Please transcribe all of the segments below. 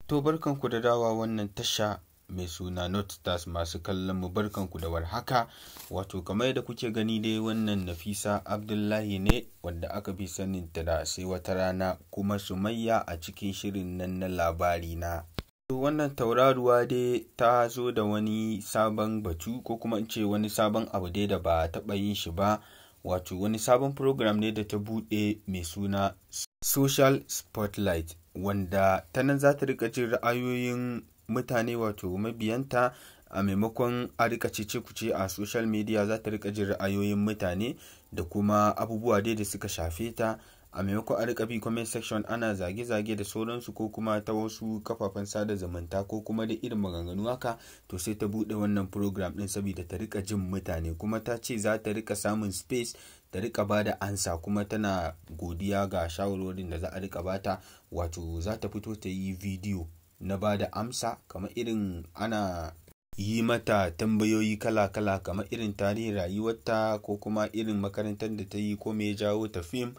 To barkanku da dawa wannan tasha mai suna Notstars, masu kallon mu barkanku da warhaka. Wato kamar yadda kuke gani dai wannan Nafisa Abdullahi ne wanda aka fi saninta da Sai Wata Rana, kuma Sumayya a cikin shirin nan na labari na. Wannan tauraruwa dai ta zo da wani sabon batu, ko kuma in ce wani sabon abu dai da ba a taɓa yin shi ba. Wato wani sabon program ne da ta buɗe mai suna Social Spotlight, wanda ta nan za ta rika jin ra'ayoyin mutane, wato mabiyanta. A maimakon a rika cece-kuce a social media, za ta rika jin ra'ayoyin mutane da kuma abubuwa dai da suka shafe ta. A maimakon a rika bi comment section ana zage-zage da sauransu, ko kuma ta wasu kafafen sada zumunta, ko kuma da irin maganganu haka, to sai ta buɗe wannan program ɗin saboda ta rika jin mutane. Kuma ta ce za ta rika samun space ta rika ba da ansa, kuma tana godiya ga shawarwarin da za a rika bata. Wato za ta fito ta yi video na ba da amsa, kamar irin ana yi mata tambayoyi kala-kala, kamar irin tarihin rayuwarta, ko kuma irin makarantar da ta yi, ko me ya jawo ta fim,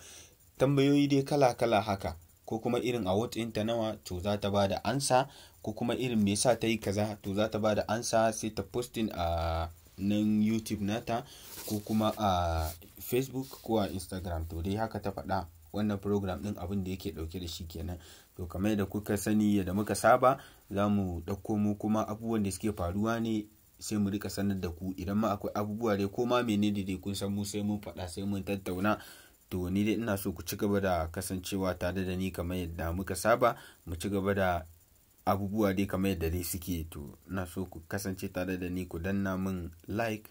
tambayoyi dai kala-kala haka, ko kuma irin award ɗinta nawa, to za ta ba da ansa, ko kuma irin me yasa ta yi kaza, to za ta ba da ansa, sai ta posting a nan YouTube nata, ko kuma a Facebook ko a Instagram. To dai haka ta faɗa. Wannan program ɗin abin da yake ɗauke da shi kenan. To kamar yadda kuka sani, yadda muka saba, za mu ɗauko mu kuma abubuwan da suke faruwa ne, sai mu rika sanar da ku. Idan ma akwai abubuwa dai ko ma menene dai kun san mu sai mun faɗa, sai mun tattauna. To ni dai ina so ku ci gaba da kasancewa tare da ni kamar yadda muka saba. Mu ci gaba da abubuwa dai kamar yadda dai suke. To ina so ku kasance tare da ni, ku danna min like,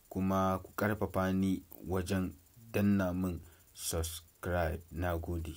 kuma ku ƙarfafa ni wajen danna min subscribe. Na gode.